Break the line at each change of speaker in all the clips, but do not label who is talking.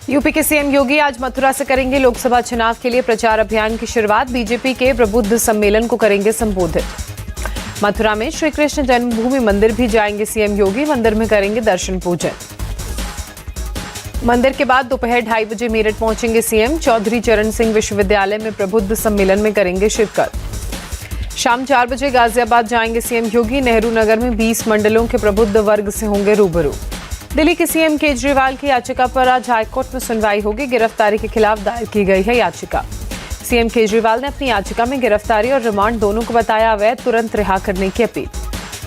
UP के CM योगी आज मथुरा से करेंगे लोकसभा चुनाव के लिए प्रचार अभियान की शुरुआत। बीजेपी के प्रबुद्ध सम्मेलन को करेंगे संबोधित। मथुरा में श्री कृष्ण जन्मभूमि मंदिर भी जाएंगे सीएम योगी। मंदिर में करेंगे दर्शन पूजन। मंदिर के बाद दोपहर 2:30 बजे मेरठ पहुंचेंगे सीएम। चौधरी चरण सिंह विश्वविद्यालय में प्रबुद्ध सम्मेलन में करेंगे शिरकत। शाम 4 बजे गाजियाबाद जाएंगे सीएम योगी। नेहरू नगर में 20 मंडलों के प्रबुद्ध वर्ग से होंगे रूबरू। दिल्ली के सीएम केजरीवाल की याचिका पर आज हाईकोर्ट में सुनवाई होगी। गिरफ्तारी के खिलाफ दायर की गई है याचिका। सीएम केजरीवाल ने अपनी याचिका में गिरफ्तारी और रिमांड दोनों को बताया अवैध, तुरंत रिहा करने की अपील।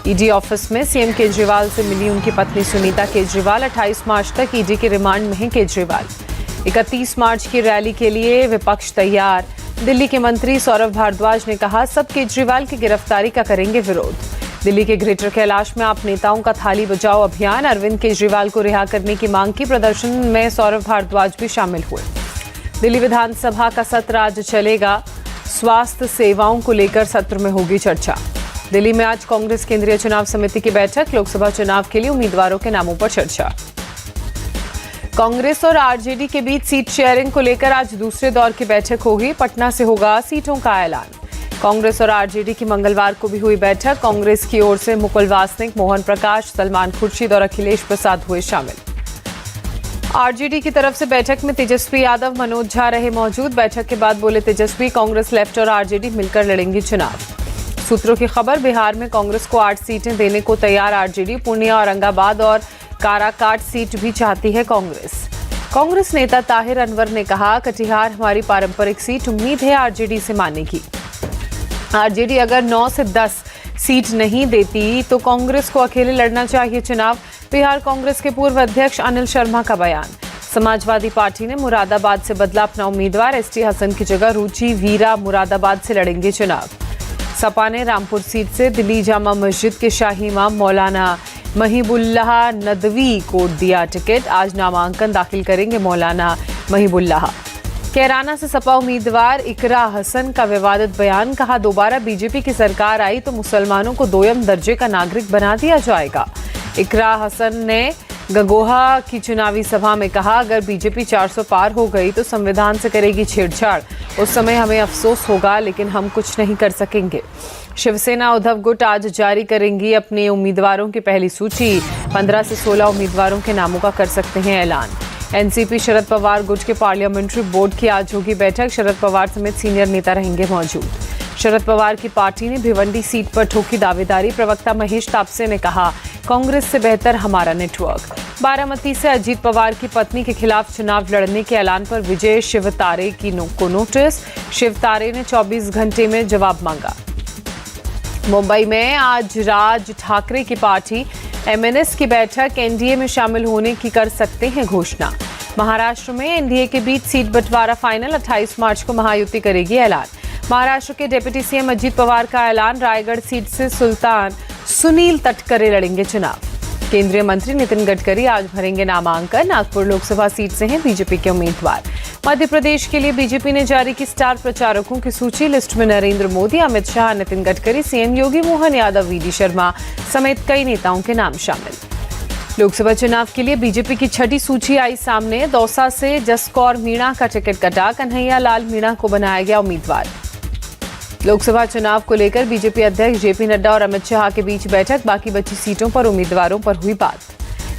ईडी ऑफिस में सीएम केजरीवाल से मिली उनकी पत्नी सुनीता केजरीवाल। 28 मार्च तक ईडी के रिमांड में हैं केजरीवाल। 31 मार्च की रैली के लिए विपक्ष तैयार। दिल्ली के मंत्री सौरभ भारद्वाज ने कहा, सब केजरीवाल की गिरफ्तारी का करेंगे विरोध। दिल्ली के ग्रेटर कैलाश में आप नेताओं का थाली बजाओ अभियान। अरविंद केजरीवाल को रिहा करने की मांग की। प्रदर्शन में सौरभ भारद्वाज भी शामिल हुए। दिल्ली विधानसभा का सत्र आज चलेगा। स्वास्थ्य सेवाओं को लेकर सत्र में होगी चर्चा। दिल्ली में आज कांग्रेस केंद्रीय चुनाव समिति की बैठक। लोकसभा चुनाव के लिए उम्मीदवारों के नामों पर चर्चा। कांग्रेस और आरजेडी के बीच सीट शेयरिंग को लेकर आज दूसरे दौर की बैठक होगी। पटना से होगा सीटों का ऐलान। कांग्रेस और आरजेडी की मंगलवार को भी हुई बैठक। कांग्रेस की ओर से मुकुल वासनिक, मोहन प्रकाश, सलमान खुर्शीद और अखिलेश प्रसाद हुए शामिल। आरजेडी की तरफ से बैठक में तेजस्वी यादव, मनोज झा रहे मौजूद। बैठक के बाद बोले तेजस्वी, कांग्रेस लेफ्ट और आरजेडी मिलकर लड़ेंगी चुनाव। सूत्रों की खबर, बिहार में कांग्रेस को 8 सीटें देने को तैयार आरजेडी। पूर्णिया, औरंगाबाद और काराकाट सीट भी चाहती है कांग्रेस। कांग्रेस नेता ताहिर अनवर ने कहा, कटिहार हमारी पारंपरिक सीट, उम्मीद है आरजेडी से मानेगी। आरजेडी अगर 9 से 10 सीट नहीं देती तो कांग्रेस को अकेले लड़ना चाहिए चुनाव। बिहार कांग्रेस के पूर्व अध्यक्ष अनिल शर्मा का बयान। समाजवादी पार्टी ने मुरादाबाद से बदला अपना उम्मीदवार। एसटी हसन की जगह रुचि वीरा मुरादाबाद से लड़ेंगे चुनाव। सपा ने रामपुर सीट से दिल्ली जामा मस्जिद के शाही इमाम मौलाना महिबुल्लाह नदवी को दिया टिकट। आज नामांकन दाखिल करेंगे मौलाना महिबुल्लाह। कैराना से सपा उम्मीदवार इकरा हसन का विवादित बयान। कहा, दोबारा बीजेपी की सरकार आई तो मुसलमानों को दोयम दर्जे का नागरिक बना दिया जाएगा। इकरा हसन ने गगोहा की चुनावी सभा में कहा, अगर बीजेपी 400 पार हो गई तो संविधान से करेगी छेड़छाड़। उस समय हमें अफसोस होगा, लेकिन हम कुछ नहीं कर सकेंगे। शिवसेना उद्धव गुट आज जारी करेंगी अपने उम्मीदवारों की पहली सूची। 15 से 16 उम्मीदवारों के नामों का कर सकते हैं ऐलान। एनसीपी शरद पवार गुट के पार्लियामेंट्री बोर्ड की आज होगी बैठक। शरद पवार समेत सीनियर नेता रहेंगे मौजूद। शरद पवार की पार्टी ने भिवंडी सीट पर ठोकी दावेदारी। प्रवक्ता महेश तापसे ने कहा, कांग्रेस से बेहतर हमारा नेटवर्क। बारामती से अजीत पवार की पत्नी के खिलाफ चुनाव लड़ने के ऐलान पर विजय शिवतारे को नोटिस। शिवतारे ने 24 घंटे में जवाब मांगा। मुंबई में आज राज ठाकरे की पार्टी एमएनएस की बैठक। एनडीए में शामिल होने की कर सकते हैं घोषणा। महाराष्ट्र में एनडीए के बीच सीट बंटवारा फाइनल। 28 मार्च को महायुति करेगी ऐलान। महाराष्ट्र के डिप्टी सीएम अजीत पवार का ऐलान। रायगढ़ सीट से सुल्तान सुनील तटकरे लड़ेंगे चुनाव। केंद्रीय मंत्री नितिन गडकरी आज भरेंगे नामांकन। नागपुर लोकसभा सीट से हैं बीजेपी के उम्मीदवार। मध्य प्रदेश के लिए बीजेपी ने जारी की स्टार प्रचारकों की सूची। लिस्ट में नरेंद्र मोदी, अमित शाह, नितिन गडकरी, सीएम योगी, मोहन यादव, वीडी शर्मा समेत कई नेताओं के नाम शामिल। लोकसभा चुनाव के लिए बीजेपी की छठी सूची आई सामने। दौसा से जसकौर मीणा का टिकट कटा। कन्हैया लाल मीणा को बनाया गया उम्मीदवार। लोकसभा चुनाव को लेकर बीजेपी अध्यक्ष जेपी नड्डा और अमित शाह के बीच बैठक। बाकी बची सीटों पर उम्मीदवारों पर हुई बात।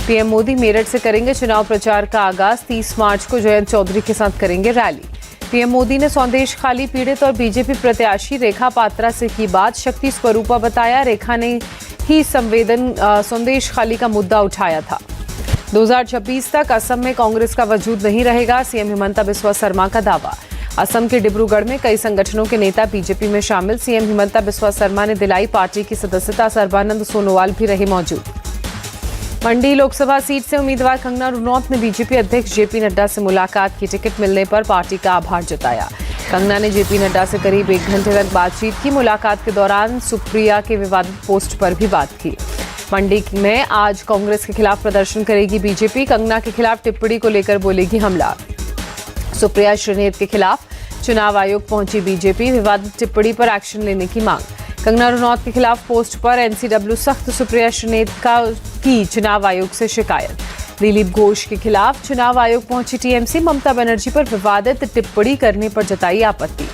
पीएम मोदी मेरठ से करेंगे चुनाव प्रचार का आगाज। 30 मार्च को जयंत चौधरी के साथ करेंगे रैली। पीएम मोदी ने सौंदेश खाली पीड़ित और बीजेपी प्रत्याशी रेखा पात्रा से की बात। शक्ति स्वरूपा बताया, रेखा ने ही सौंदेश खाली का मुद्दा उठाया था। 2026 तक असम में कांग्रेस का वजूद नहीं रहेगा, सीएम हिमंता बिस्वा शर्मा का दावा। असम के डिब्रूगढ़ में कई संगठनों के नेता बीजेपी में शामिल। सीएम हिमंता बिस्वा शर्मा ने दिलाई पार्टी की सदस्यता। सर्बानंद सोनोवाल भी रहे मौजूद। मंडी लोकसभा सीट से उम्मीदवार कंगना रनौत ने बीजेपी अध्यक्ष जेपी नड्डा से मुलाकात की। टिकट मिलने पर पार्टी का आभार जताया। कंगना ने जेपी नड्डा से करीब 1 घंटे तक बातचीत की। मुलाकात के दौरान सुप्रिया के विवादित पोस्ट पर भी बात की। मंडी में आज कांग्रेस के खिलाफ प्रदर्शन करेगी बीजेपी। कंगना के खिलाफ टिप्पणी को लेकर बोलेगी हमला। सुप्रिया श्रीनेत के खिलाफ चुनाव आयोग पहुंची बीजेपी। विवादित टिप्पणी पर एक्शन लेने की मांग। कंगना रनौत के खिलाफ पोस्ट पर एनसीडब्ल्यू सख्त। सुप्रिया श्रीनेत की चुनाव आयोग से शिकायत। दिलीप घोष के खिलाफ चुनाव आयोग पहुंची टीएमसी, ममता बनर्जी पर विवादित टिप्पणी करने पर जताई आपत्ति।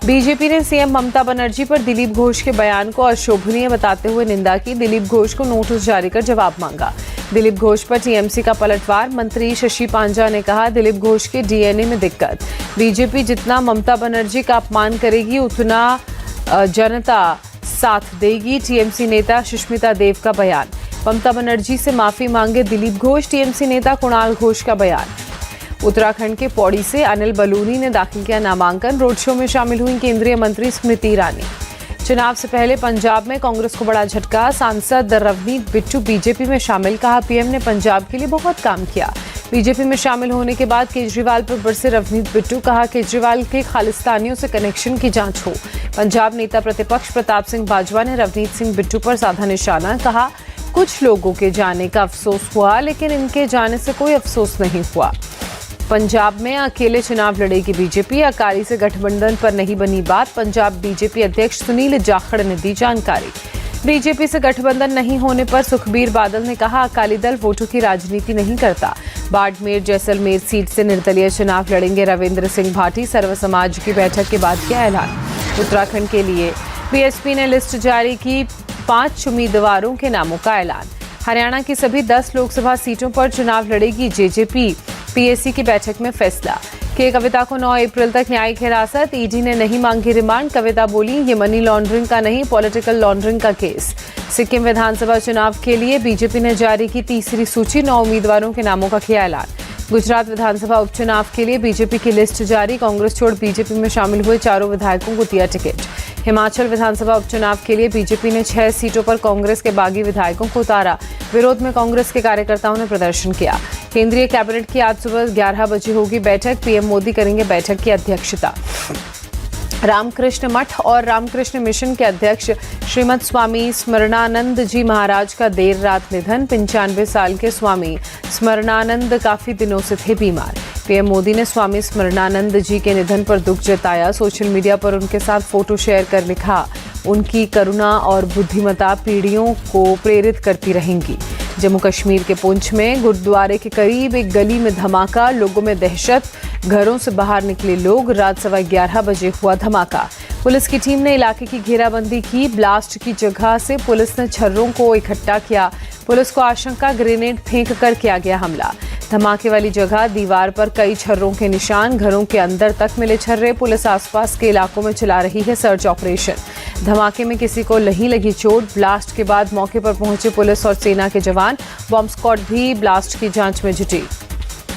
बीजेपी ने सीएम ममता बनर्जी पर दिलीप घोष के बयान को अशोभनीय बताते हुए निंदा की। दिलीप घोष को नोटिस जारी कर जवाब मांगा। दिलीप घोष पर टीएमसी का पलटवार, मंत्री शशि पांजा ने कहा दिलीप घोष के डीएनए में दिक्कत। बीजेपी जितना ममता बनर्जी का अपमान करेगी उतना जनता साथ देगी। टीएमसी नेता सुष्मिता देव का बयान। ममता बनर्जी से माफी मांगे दिलीप घोष। टीएमसी नेता कुणाल घोष का बयान। उत्तराखंड के पौड़ी से अनिल बलूनी ने दाखिल किया नामांकन। रोड शो में शामिल हुई केंद्रीय मंत्री स्मृति ईरानी। चुनाव से पहले पंजाब में कांग्रेस को बड़ा झटका। सांसद रवनीत बिट्टू बीजेपी में शामिल, कहा पीएम ने पंजाब के लिए बहुत काम किया। बीजेपी में शामिल होने के बाद केजरीवाल पर बरसे रवनीत बिट्टू, कहा केजरीवाल के खालिस्तानियों से कनेक्शन की जांच हो। पंजाब नेता प्रतिपक्ष प्रताप सिंह बाजवा ने रवनीत सिंह बिट्टू पर साधा निशाना, कहा कुछ लोगों के जाने का अफसोस हुआ लेकिन इनके जाने से कोई अफसोस नहीं हुआ। पंजाब में अकेले चुनाव लड़ेगी बीजेपी, अकाली से गठबंधन पर नहीं बनी बात। पंजाब बीजेपी अध्यक्ष सुनील जाखड़ ने दी जानकारी। बीजेपी से गठबंधन नहीं होने पर सुखबीर बादल ने कहा अकाली दल वोटों की राजनीति नहीं करता। बाड़मेर जैसलमेर सीट से निर्दलीय चुनाव लड़ेंगे रविंद्र सिंह भाटी। सर्व समाज की बैठक के बाद किया ऐलान। उत्तराखंड के लिए बीएसपी ने लिस्ट जारी की, 5 उम्मीदवारों के नामों का ऐलान। हरियाणा की सभी 10 लोकसभा सीटों पर चुनाव लड़ेगी जेजेपी। पीएसी की बैठक में फैसला। के कविता को 9 अप्रैल तक न्यायिक हिरासत। ईडी ने नहीं मांगी रिमांड। कविता बोली ये मनी लॉन्ड्रिंग का नहीं, पॉलिटिकल लॉन्ड्रिंग का केस। सिक्किम विधानसभा चुनाव के लिए बीजेपी ने जारी की तीसरी सूची, 9 उम्मीदवारों के नामों का किया ऐलान। गुजरात विधानसभा उपचुनाव के लिए बीजेपी की लिस्ट जारी। कांग्रेस छोड़ बीजेपी में शामिल हुए 4 विधायकों को दिया टिकट। हिमाचल विधानसभा उपचुनाव के लिए बीजेपी ने 6 सीटों पर कांग्रेस के बागी विधायकों को उतारा। विरोध में कांग्रेस के कार्यकर्ताओं ने प्रदर्शन किया। केंद्रीय कैबिनेट की आज सुबह 11 बजे होगी बैठक। पीएम मोदी करेंगे बैठक की अध्यक्षता। रामकृष्ण मठ और रामकृष्ण मिशन के अध्यक्ष श्रीमद स्वामी स्मरणानंद जी महाराज का देर रात निधन। 95 साल के स्वामी स्मरणानंद काफी दिनों से थे बीमार। पीएम मोदी ने स्वामी स्मरणानंद जी के निधन पर दुख जताया। सोशल मीडिया पर उनके साथ फोटो शेयर कर लिखा, उनकी करुणा और बुद्धिमत्ता पीढ़ियों को प्रेरित करती रहेंगी। जम्मू कश्मीर के पुंछ में गुरुद्वारे के करीब एक गली में धमाका, लोगों में दहशत। घरों से बाहर निकले लोग। रात 11:15 बजे हुआ धमाका। पुलिस की टीम ने इलाके की घेराबंदी की। ब्लास्ट की जगह से पुलिस ने छर्रों को इकट्ठा किया। पुलिस को आशंका ग्रेनेड फेंक कर किया गया हमला। धमाके वाली जगह दीवार पर कई छर्रों के निशान। घरों के अंदर तक मिले छर्रे। पुलिस आसपास के इलाकों में चला रही है सर्च ऑपरेशन। धमाके में किसी को नहीं लगी चोट। ब्लास्ट के बाद मौके पर पहुंचे पुलिस और सेना के जवान। बॉम्ब स्क्वाड भी ब्लास्ट की जांच में जुटी।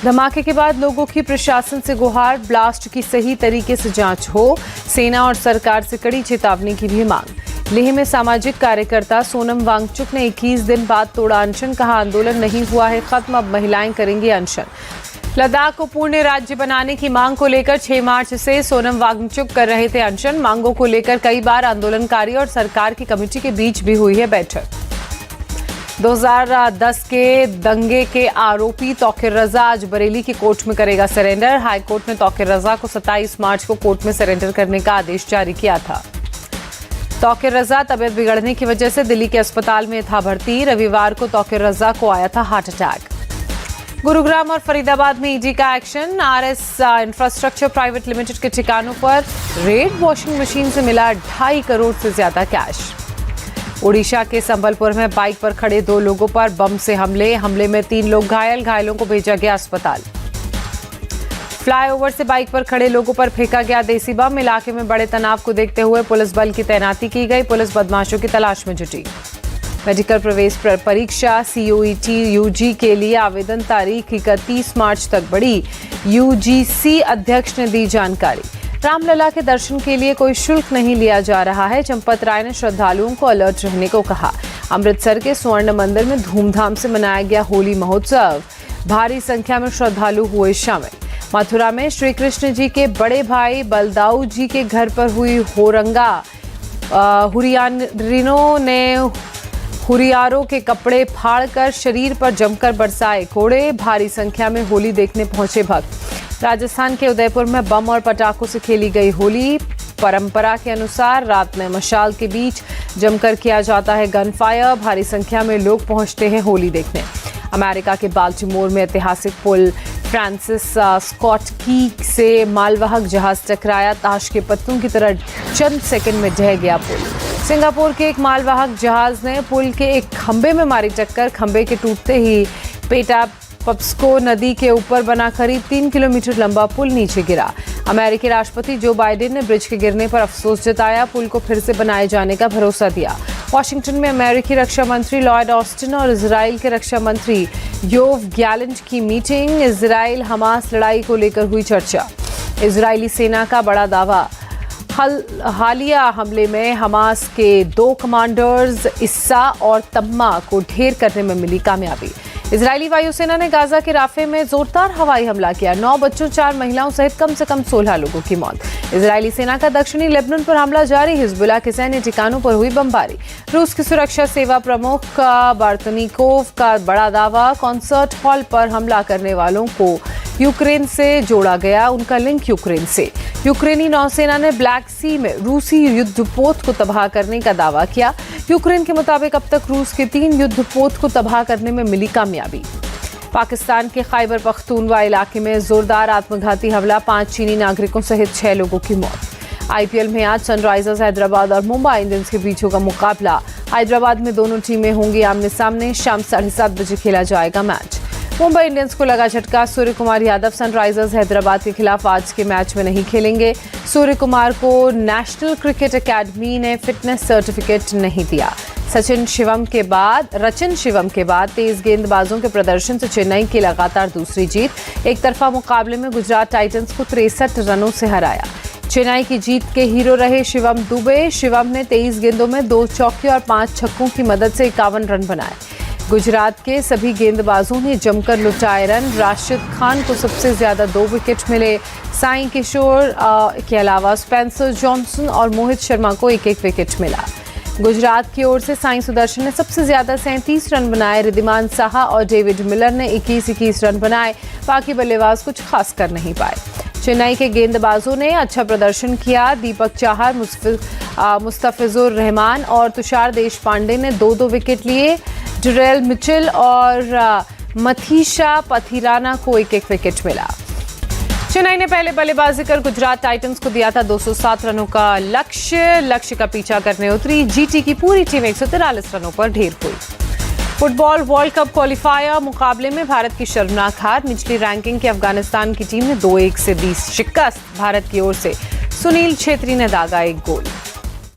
धमाके के बाद लोगों की प्रशासन से गुहार, ब्लास्ट की सही तरीके से जांच हो। सेना और सरकार से कड़ी चेतावनी की भी मांग। लेह में सामाजिक कार्यकर्ता सोनम वांगचुक ने 21 दिन बाद तोड़ा अनशन, कहा आंदोलन नहीं हुआ है खत्म, अब महिलाएं करेंगी अनशन। लद्दाख को पूर्ण राज्य बनाने की मांग को लेकर 6 मार्च से सोनम वांगचुक कर रहे थे अनशन। मांगों को लेकर कई बार आंदोलनकारी और सरकार की कमेटी के बीच भी हुई है बैठक। 2010 के दंगे के आरोपी तौकीर रजा आज बरेली की कोर्ट में करेगा सरेंडर। हाई कोर्ट ने तौकीर रजा को 27 मार्च को कोर्ट में सरेंडर करने का आदेश जारी किया था। तौकीर रजा तबियत बिगड़ने की वजह से दिल्ली के अस्पताल में था भर्ती। रविवार को तौकीर रजा को आया था हार्ट अटैक। गुरुग्राम और फरीदाबाद में ईडी का action. RS infrastructure private limited के ठिकानों पर रेड। वॉशिंग मशीन से मिला 2.5 करोड़ से ज्यादा कैश। ओडिशा के संबलपुर में बाइक पर खड़े 2 लोगों पर बम से हमले में 3 लोग घायल। घायलों को भेजा गया अस्पताल। फ्लाईओवर से बाइक पर खड़े लोगों पर फेंका गया देसी बम। इलाके में बड़े तनाव को देखते हुए पुलिस बल की तैनाती की गई। पुलिस बदमाशों की तलाश में जुटी। मेडिकल प्रवेश परीक्षा सीयूईटी यूजी के लिए आवेदन तारीख 31 मार्च तक बढ़ी। यूजीसी अध्यक्ष ने दी जानकारी। रामलला के दर्शन के लिए कोई शुल्क नहीं लिया जा रहा है। चंपत राय ने श्रद्धालुओं को अलर्ट रहने को कहा। अमृतसर के स्वर्ण मंदिर में धूमधाम से मनाया गया होली महोत्सव। भारी संख्या में श्रद्धालु हुए शामिल। मथुरा में श्री कृष्ण जी के बड़े भाई बलदाऊ जी के घर पर हुई होरंगा। हुरियारिनों ने हुरियारों के कपड़े फाड़कर शरीर पर जमकर बरसाए कोड़े। भारी संख्या में होली देखने पहुंचे भक्त। राजस्थान के उदयपुर में बम और पटाखों से खेली गई होली। परंपरा के अनुसार रात में मशाल के बीच जमकर किया जाता है गन फायर। भारी संख्या में लोग पहुंचते हैं होली देखने। अमेरिका के बाल्टीमोर में ऐतिहासिक पुल फ्रांसिस स्कॉट की से मालवाहक जहाज टकराया। ताश के पत्तों की तरह चंद सेकंड में ढह गया पुल। सिंगापुर के एक मालवाहक जहाज ने पुल के एक खंबे में मारी टक्कर। खंबे के टूटते ही पेटा पब्सको नदी के ऊपर बना करीब 3 किलोमीटर लंबा पुल नीचे गिरा। अमेरिकी राष्ट्रपति जो बाइडेन ने ब्रिज के गिरने पर अफसोस जताया। पुल को फिर से बनाए जाने का भरोसा दिया। वॉशिंगटन में अमेरिकी रक्षा मंत्री लॉयड ऑस्टिन और इजराइल के रक्षा मंत्री योव गैलेंट की मीटिंग। इजराइल हमास लड़ाई को लेकर हुई चर्चा। इजरायली सेना का बड़ा दावा, हालिया हमले में हमास के 2 कमांडर्स इस्सा और तम्मा को ढेर करने में मिली कामयाबी। इजरायली वायुसेना ने गाजा के राफे में जोरदार हवाई हमला किया। 9 बच्चों 4 महिलाओं सहित कम से कम 16 लोगों की मौत। इजरायली सेना का दक्षिणी लेबनान पर हमला जारी। हिजबुल्लाह के सैन्य ठिकानों पर हुई बमबारी। रूस की सुरक्षा सेवा प्रमुख बार्तनिकोव का बड़ा दावा, कॉन्सर्ट हॉल पर हमला करने वालों को यूक्रेन से जोड़ा गया। उनका लिंक यूक्रेन से। यूक्रेनी नौसेना ने ब्लैक सी में रूसी युद्धपोत को तबाह करने का दावा किया। यूक्रेन के मुताबिक अब तक रूस के 3 युद्धपोत को तबाह करने में मिली कामयाबी। पाकिस्तान के खैबर पख्तूनवा इलाके में जोरदार आत्मघाती हमला, 5 चीनी नागरिकों सहित 6 लोगों की मौत। आईपीएल में आज सनराइजर्स हैदराबाद और मुंबई इंडियंस के बीच होगा मुकाबला। हैदराबाद में दोनों टीमें होंगी आमने सामने। शाम 7:30 बजे खेला जाएगा मैच। मुंबई इंडियंस को लगा झटका। सूर्य कुमार यादव सनराइजर्स हैदराबाद के खिलाफ आज के मैच में नहीं खेलेंगे। सूर्य कुमार को नेशनल क्रिकेट एकेडमी ने फिटनेस सर्टिफिकेट नहीं दिया। रचन शिवम के बाद तेज गेंदबाजों के प्रदर्शन से चेन्नई की लगातार दूसरी जीत। एक तरफा मुकाबले में गुजरात टाइटंस को 63 रनों से हराया। चेन्नई की जीत के हीरो रहे शिवम दुबे। शिवम ने 23 गेंदों में 2 चौके और 5 छक्कों की मदद से 51 रन बनाए। गुजरात के सभी गेंदबाजों ने जमकर लुटाए रन। राशिद खान को सबसे ज्यादा 2 विकेट मिले। साई किशोर के अलावा स्पेंसर जॉनसन और मोहित शर्मा को 1-1 विकेट मिला। गुजरात की ओर से साई सुदर्शन ने सबसे ज्यादा 37 रन बनाए। रिद्धिमान साहा और डेविड मिलर ने 21-21 रन बनाए। बाकी बल्लेबाज कुछ खास कर नहीं पाए। चेन्नई के गेंदबाजों ने अच्छा प्रदर्शन किया। दीपक चाहर, मुस्तफिजुर रहमान और तुषार देशपांडे ने 2-2 विकेट लिए। डरेल मिचेल और मथीशा पथिराना को 1-1 विकेट मिला। चेन्नई ने पहले बल्लेबाजी कर गुजरात टाइटंस को दिया था 207 रनों का लक्ष्य का पीछा करने उतरी। जीटी की पूरी टीम 143 रनों पर ढेर हुई। फुटबॉल वर्ल्ड कप क्वालिफायर मुकाबले में भारत की शर्मनाक हार। निचली रैंकिंग के अफगानिस्तान की टीम ने 2-1 से दी शिकस्त। भारत की ओर से सुनील छेत्री ने दागा 1 गोल।